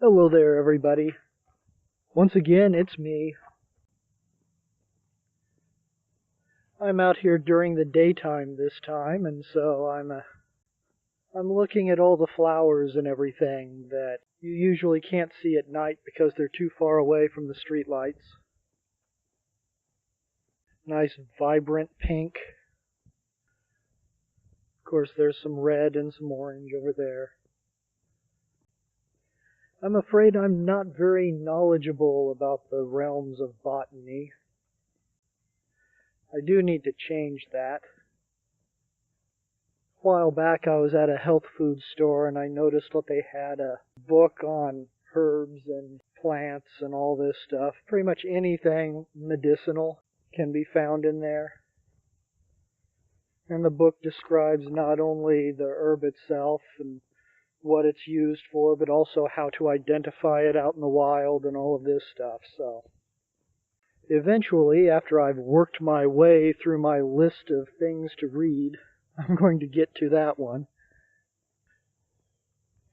Hello there, everybody. Once again, it's me. I'm out here during the daytime this time, and so I'm looking at all the flowers and everything that you usually can't see at night because they're too far away from the street lights. Nice vibrant pink. Of course, there's some red and some orange over there. I'm afraid I'm not very knowledgeable about the realms of botany. I do need to change that. A while back I was at a health food store and I noticed that they had a book on herbs and plants and all this stuff. Pretty much anything medicinal can be found in there. And the book describes not only the herb itself and what it's used for, but also how to identify it out in the wild and all of this stuff. So eventually, after I've worked my way through my list of things to read, I'm going to get to that one.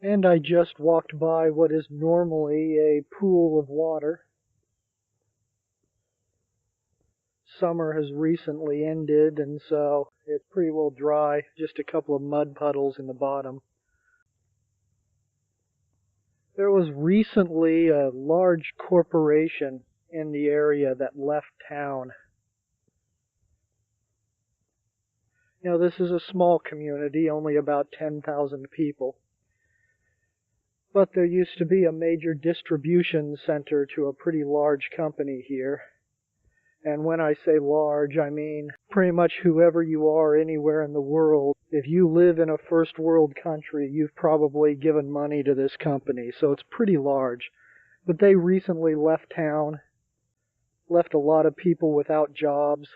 And I just walked by what is normally a pool of water. Summer has recently ended, and so it's pretty well dry, just a couple of mud puddles in the bottom. There was recently a large corporation in the area that left town. You know, this is a small community, only about 10,000 people. But there used to be a major distribution center to a pretty large company here. And when I say large, I mean pretty much whoever you are anywhere in the world. If you live in a first world country, you've probably given money to this company, so it's pretty large. But they recently left town, left a lot of people without jobs.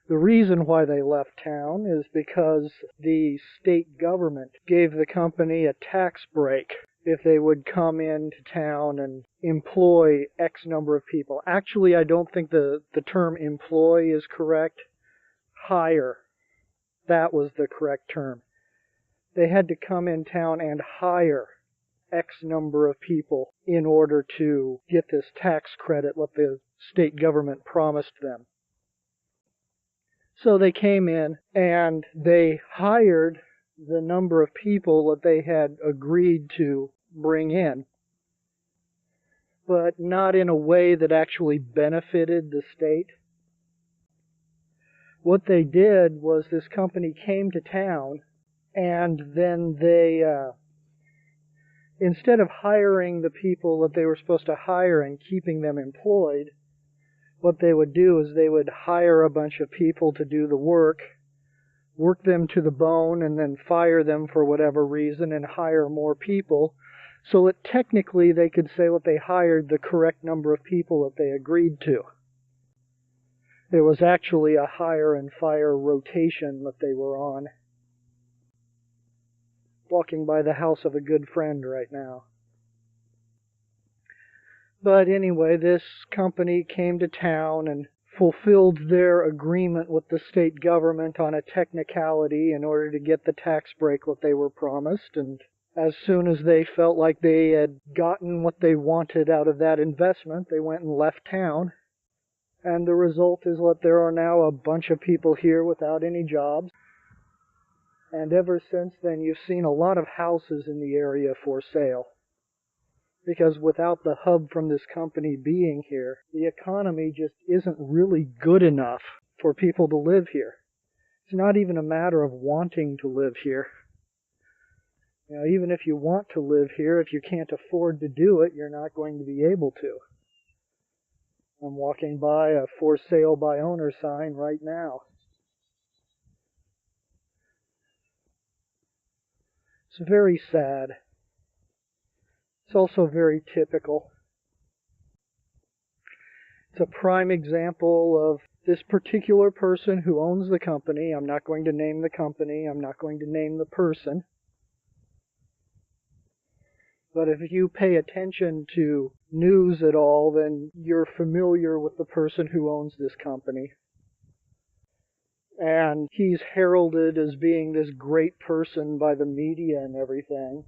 The reason why they left town is because the state government gave the company a tax break if they would come into town and employ X number of people. Actually, I don't think the term employ is correct. Hire. That was the correct term. They had to come in town and hire X number of people in order to get this tax credit that the state government promised them. So they came in and they hired the number of people that they had agreed to bring in, but not in a way that actually benefited the state. What they did was this company came to town and then they, instead of hiring the people that they were supposed to hire and keeping them employed, what they would do is they would hire a bunch of people to do the work them to the bone, and then fire them for whatever reason and hire more people, so that technically they could say that they hired the correct number of people that they agreed to. It was actually a hire and fire rotation that they were on. Walking by the house of a good friend right now. But anyway, this company came to town and fulfilled their agreement with the state government on a technicality in order to get the tax break that they were promised. And as soon as they felt like they had gotten what they wanted out of that investment, they went and left town. And the result is that there are now a bunch of people here without any jobs. And ever since then, you've seen a lot of houses in the area for sale. Because without the hub from this company being here, the economy just isn't really good enough for people to live here. It's not even a matter of wanting to live here. You know, even if you want to live here, if you can't afford to do it, you're not going to be able to. I'm walking by a for sale by owner sign right now. It's very sad. It's also very typical. It's a prime example of this particular person who owns the company. I'm not going to name the company. I'm not going to name the person. But if you pay attention to news at all, then you're familiar with the person who owns this company. And he's heralded as being this great person by the media and everything.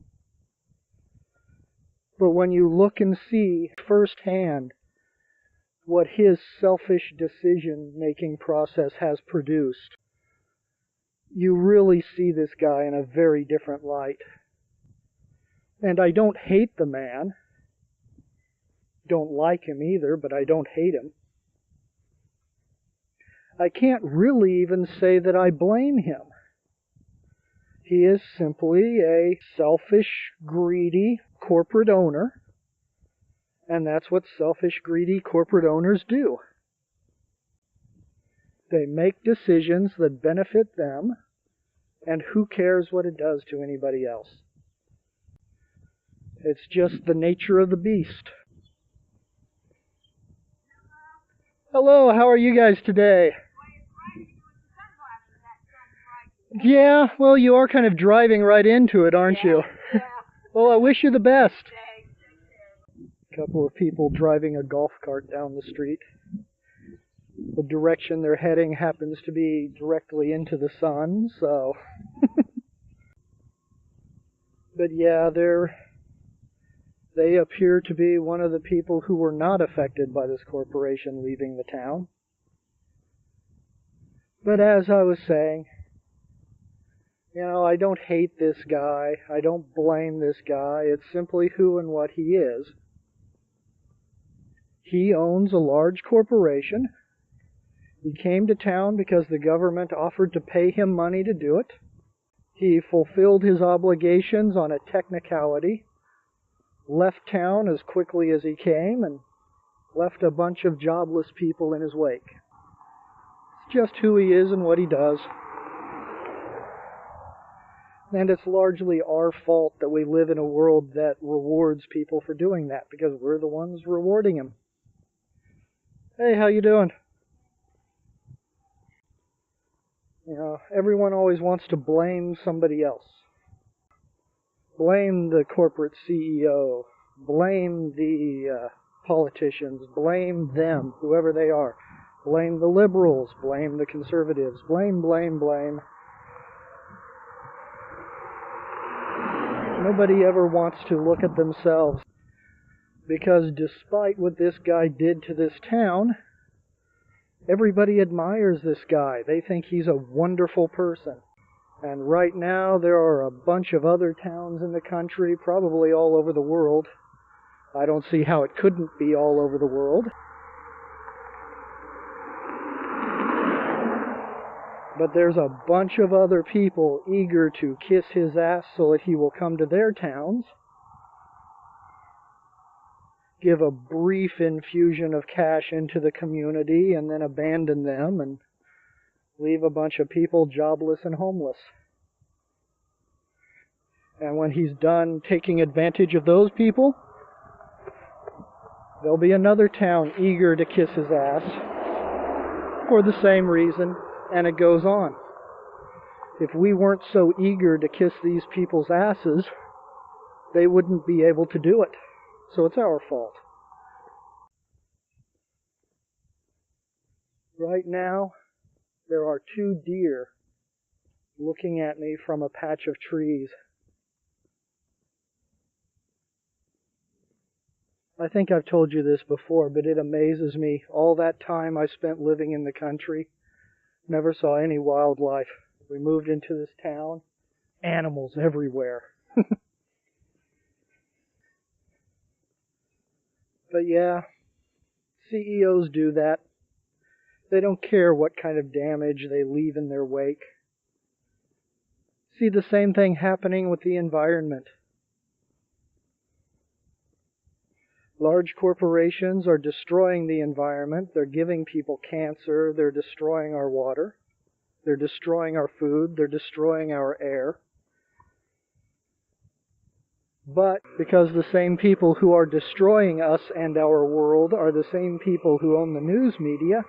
But when you look and see firsthand what his selfish decision-making process has produced, you really see this guy in a very different light. And I don't hate the man. Don't like him either, but I don't hate him. I can't really even say that I blame him. He is simply a selfish, greedy corporate owner, and that's what selfish, greedy corporate owners do. They make decisions that benefit them, and who cares what it does to anybody else? It's just the nature of the beast. Hello, how are you guys today? Yeah, well, you are kind of driving right into it, aren't you? Yeah. Well, I wish you the best. A couple of people driving a golf cart down the street. The direction they're heading happens to be directly into the sun, so... But yeah, they appear to be one of the people who were not affected by this corporation leaving the town. But as I was saying, I don't hate this guy. I don't blame this guy. It's simply who and what he is. He owns a large corporation. He came to town because the government offered to pay him money to do it. He fulfilled his obligations on a technicality, left town as quickly as he came, and left a bunch of jobless people in his wake. It's just who he is and what he does. And it's largely our fault that we live in a world that rewards people for doing that, because we're the ones rewarding them. Hey, how you doing? Everyone always wants to blame somebody else. Blame the corporate CEO. Blame the politicians. Blame them, whoever they are. Blame the liberals. Blame the conservatives. Blame, blame, blame. Nobody ever wants to look at themselves, because despite what this guy did to this town, everybody admires this guy. They think he's a wonderful person. And right now there are a bunch of other towns in the country, probably all over the world. I don't see how it couldn't be all over the world. But there's a bunch of other people eager to kiss his ass so that he will come to their towns, give a brief infusion of cash into the community, and then abandon them and leave a bunch of people jobless and homeless. And when he's done taking advantage of those people, there'll be another town eager to kiss his ass for the same reason. And it goes on. If we weren't so eager to kiss these people's asses, they wouldn't be able to do it. So it's our fault. Right now, there are 2 deer looking at me from a patch of trees. I think I've told you this before, but it amazes me. All that time I spent living in the country, never saw any wildlife. We moved into this town, animals everywhere. But yeah, CEOs do that. They don't care what kind of damage they leave in their wake. See the same thing happening with the environment. Large corporations are destroying the environment. They're giving people cancer. They're destroying our water. They're destroying our food. They're destroying our air. But because the same people who are destroying us and our world are the same people who own the news media,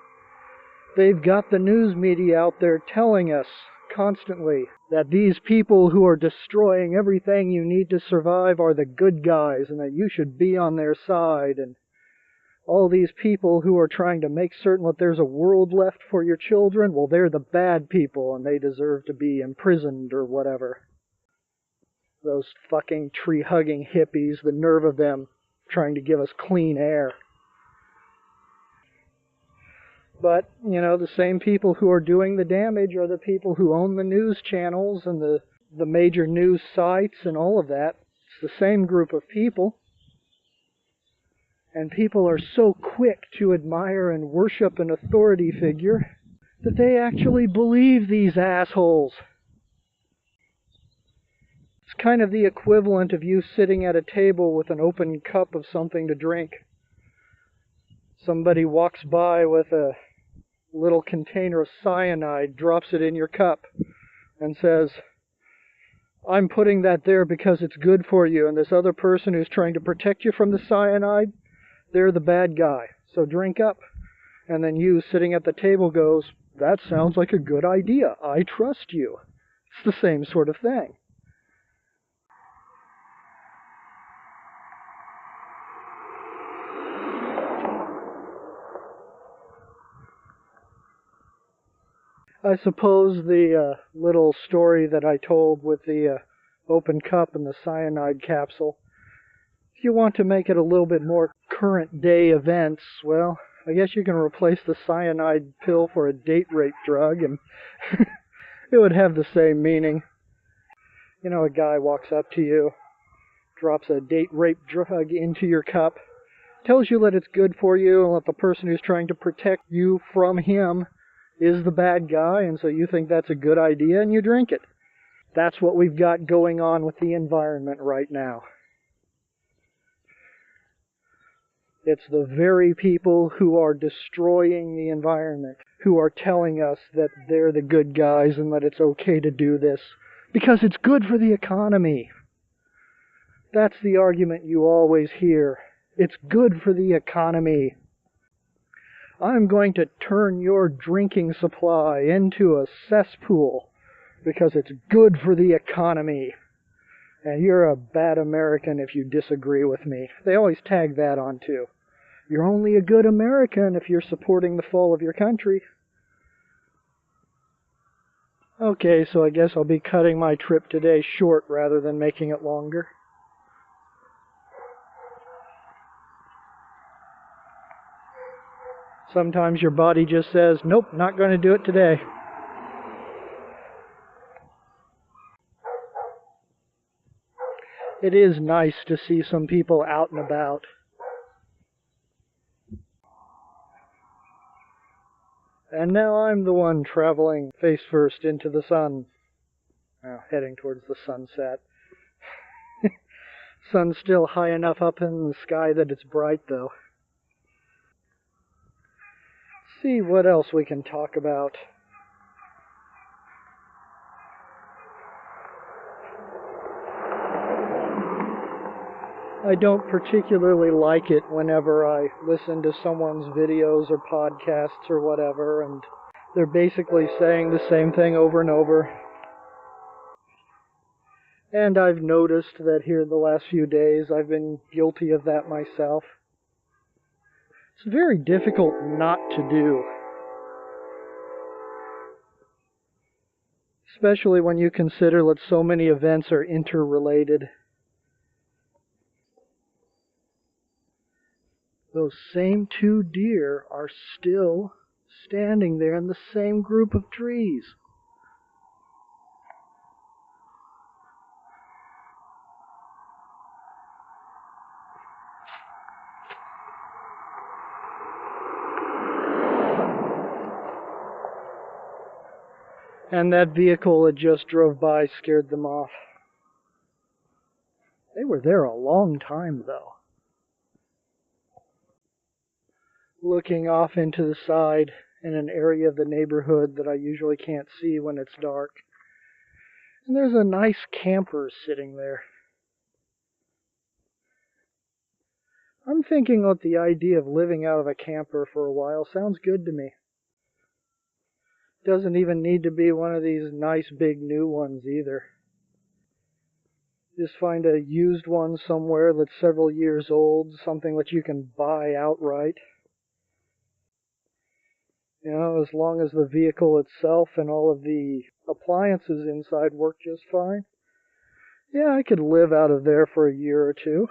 they've got the news media out there telling us constantly that these people who are destroying everything you need to survive are the good guys and that you should be on their side, and all these people who are trying to make certain that there's a world left for your children, well, they're the bad people and they deserve to be imprisoned or whatever. Those fucking tree-hugging hippies, the nerve of them trying to give us clean air. But, you know, the same people who are doing the damage are the people who own the news channels and the major news sites and all of that. It's the same group of people. And people are so quick to admire and worship an authority figure that they actually believe these assholes. It's kind of the equivalent of you sitting at a table with an open cup of something to drink. Somebody walks by with a little container of cyanide, drops it in your cup, and says, I'm putting that there because it's good for you, and this other person who's trying to protect you from the cyanide, they're the bad guy. So drink up. And then you, sitting at the table, goes, that sounds like a good idea. I trust you. It's the same sort of thing. I suppose the little story that I told with the open cup and the cyanide capsule, if you want to make it a little bit more current day events, well, I guess you can replace the cyanide pill for a date rape drug, and it would have the same meaning. You know, a guy walks up to you, drops a date rape drug into your cup, tells you that it's good for you, and that the person who's trying to protect you from him is the bad guy, and so you think that's a good idea, and you drink it. That's what we've got going on with the environment right now. It's the very people who are destroying the environment who are telling us that they're the good guys and that it's okay to do this because it's good for the economy. That's the argument you always hear. It's good for the economy. I'm going to turn your drinking supply into a cesspool because it's good for the economy. And you're a bad American if you disagree with me. They always tag that on too. You're only a good American if you're supporting the fall of your country. Okay, so I guess I'll be cutting my trip today short rather than making it longer. Sometimes your body just says, nope, not going to do it today. It is nice to see some people out and about. And now I'm the one traveling face first into the sun. Now, heading towards the sunset. Sun's still high enough up in the sky that it's bright, though. See what else we can talk about. I don't particularly like it whenever I listen to someone's videos or podcasts or whatever, and they're basically saying the same thing over and over. And I've noticed that here the last few days I've been guilty of that myself. It's very difficult not to do. Especially when you consider that so many events are interrelated. Those same two deer are still standing there in the same group of trees. And that vehicle that just drove by scared them off. They were there a long time, though. Looking off into the side in an area of the neighborhood that I usually can't see when it's dark. And there's a nice camper sitting there. I'm thinking that the idea of living out of a camper for a while sounds good to me. Doesn't even need to be one of these nice big new ones either. Just find a used one somewhere that's several years old, something that you can buy outright. You know, as long as the vehicle itself and all of the appliances inside work just fine, Yeah, I could live out of there for a year or two.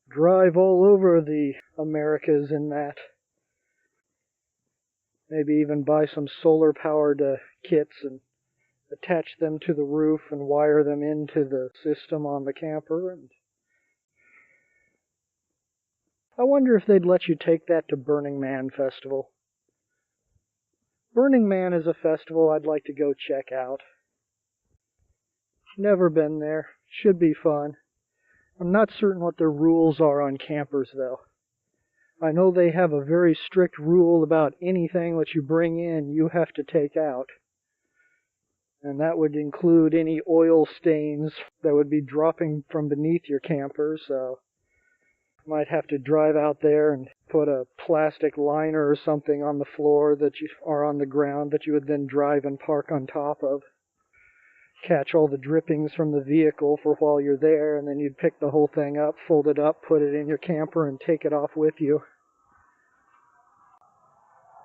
Drive all over the Americas in that. Maybe even buy some solar-powered kits and attach them to the roof and wire them into the system on the camper. And I wonder if they'd let you take that to Burning Man Festival. Burning Man is a festival I'd like to go check out. Never been there. Should be fun. I'm not certain what their rules are on campers, though. I know they have a very strict rule about anything that you bring in, you have to take out. And that would include any oil stains that would be dropping from beneath your camper, so you might have to drive out there and put a plastic liner or something on the floor or on the ground that you would then drive and park on top of. Catch all the drippings from the vehicle for while you're there, and then you'd pick the whole thing up, fold it up, put it in your camper, and take it off with you.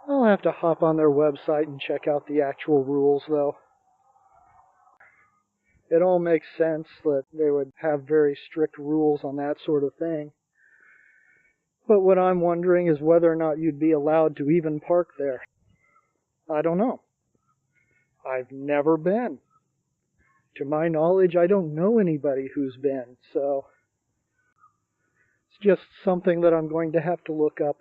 I'll have to hop on their website and check out the actual rules, though. It all makes sense that they would have very strict rules on that sort of thing. But what I'm wondering is whether or not you'd be allowed to even park there. I don't know. I've never been. To my knowledge, I don't know anybody who's been, so it's just something that I'm going to have to look up.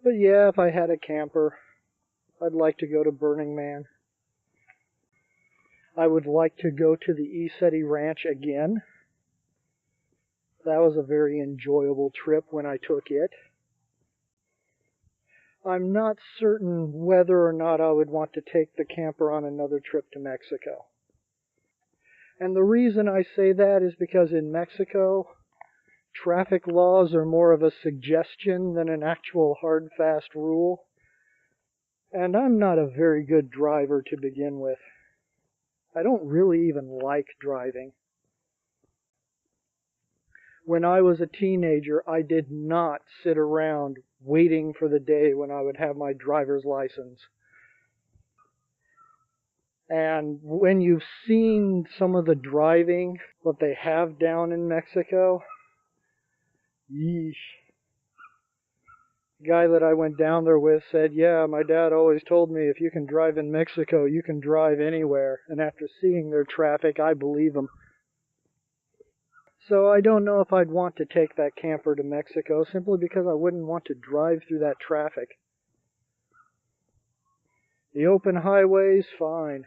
But yeah, if I had a camper, I'd like to go to Burning Man. I would like to go to the ECETI Ranch again. That was a very enjoyable trip when I took it. I'm not certain whether or not I would want to take the camper on another trip to Mexico. And the reason I say that is because in Mexico, traffic laws are more of a suggestion than an actual hard and fast rule. And I'm not a very good driver to begin with. I don't really even like driving. When I was a teenager, I did not sit around waiting for the day when I would have my driver's license. And when you've seen some of the driving that they have down in Mexico, yeesh. The guy that I went down there with said, yeah, my dad always told me if you can drive in Mexico, you can drive anywhere. And after seeing their traffic, I believe him. So I don't know if I'd want to take that camper to Mexico simply because I wouldn't want to drive through that traffic. The open highways, fine.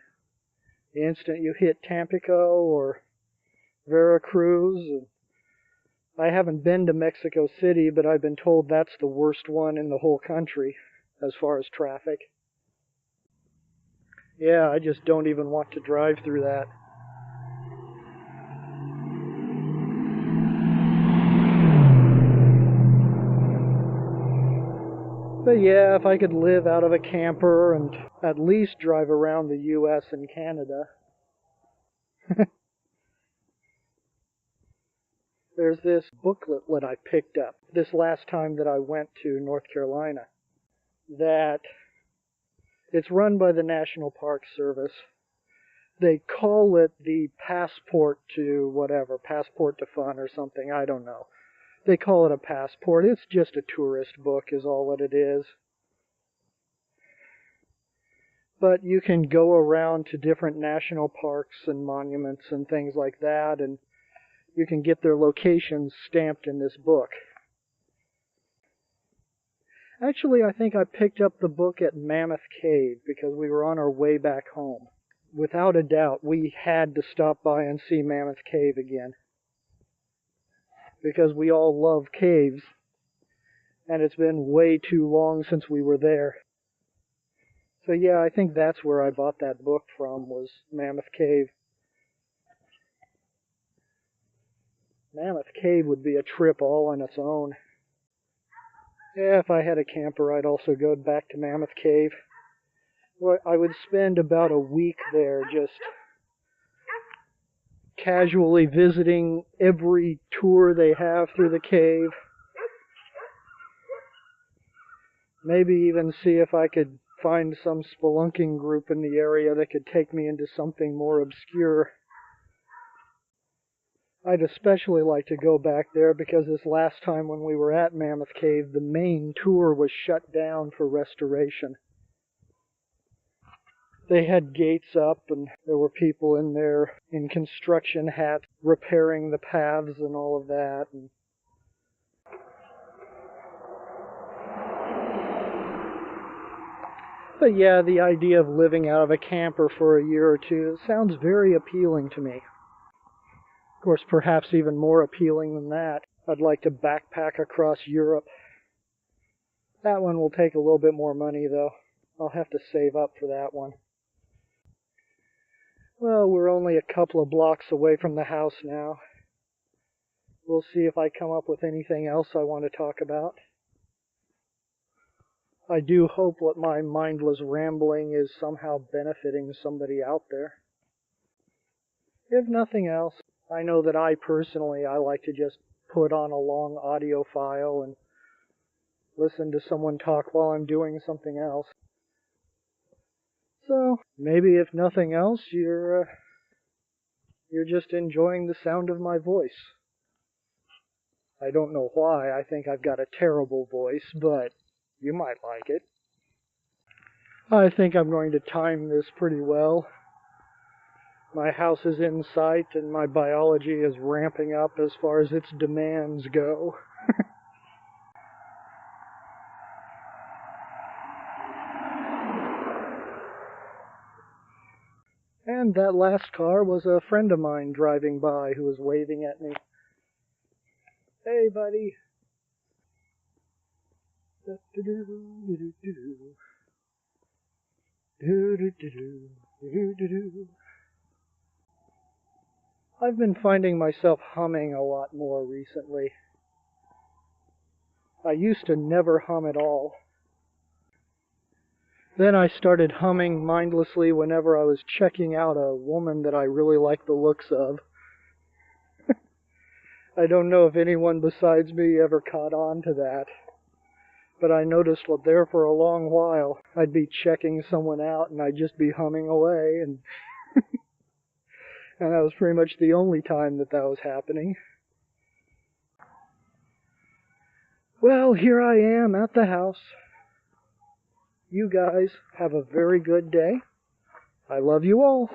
The instant you hit Tampico or Veracruz, I haven't been to Mexico City, but I've been told that's the worst one in the whole country as far as traffic. Yeah, I just don't even want to drive through that. But yeah, if I could live out of a camper and at least drive around the US and Canada. There's this booklet that I picked up this last time that I went to North Carolina. That it's run by the National Park Service. They call it the Passport to whatever, Passport to Fun or something, I don't know. They call it a passport. It's just a tourist book is all that it is. But you can go around to different national parks and monuments and things like that, and you can get their locations stamped in this book. Actually, I think I picked up the book at Mammoth Cave because we were on our way back home. Without a doubt, we had to stop by and see Mammoth Cave again. Because we all love caves, and it's been way too long since we were there. So yeah, I think that's where I bought that book from, was Mammoth Cave. Mammoth Cave would be a trip all on its own. Yeah, if I had a camper, I'd also go back to Mammoth Cave. Well, I would spend about a week there just casually visiting every tour they have through the cave. Maybe even see if I could find some spelunking group in the area that could take me into something more obscure. I'd especially like to go back there because this last time when we were at Mammoth Cave, the main tour was shut down for restoration. They had gates up and there were people in there in construction hats repairing the paths and all of that. But yeah, the idea of living out of a camper for a year or two sounds very appealing to me. Of course, perhaps even more appealing than that, I'd like to backpack across Europe. That one will take a little bit more money, though. I'll have to save up for that one. Well, we're only a couple of blocks away from the house now. We'll see if I come up with anything else I want to talk about. I do hope that my mindless rambling is somehow benefiting somebody out there. If nothing else, I know that I like to just put on a long audio file and listen to someone talk while I'm doing something else. So, maybe if nothing else, you're just enjoying the sound of my voice. I don't know why. I think I've got a terrible voice, but you might like it. I think I'm going to time this pretty well. My house is in sight, and my biology is ramping up as far as its demands go. And that last car was a friend of mine driving by who was waving at me. Hey, buddy. I've been finding myself humming a lot more recently. I used to never hum at all. Then I started humming mindlessly whenever I was checking out a woman that I really liked the looks of. I don't know if anyone besides me ever caught on to that. But I noticed that there for a long while, I'd be checking someone out and I'd just be humming away, and and that was pretty much the only time that was happening. Well, here I am at the house. You guys have a very good day. I love you all.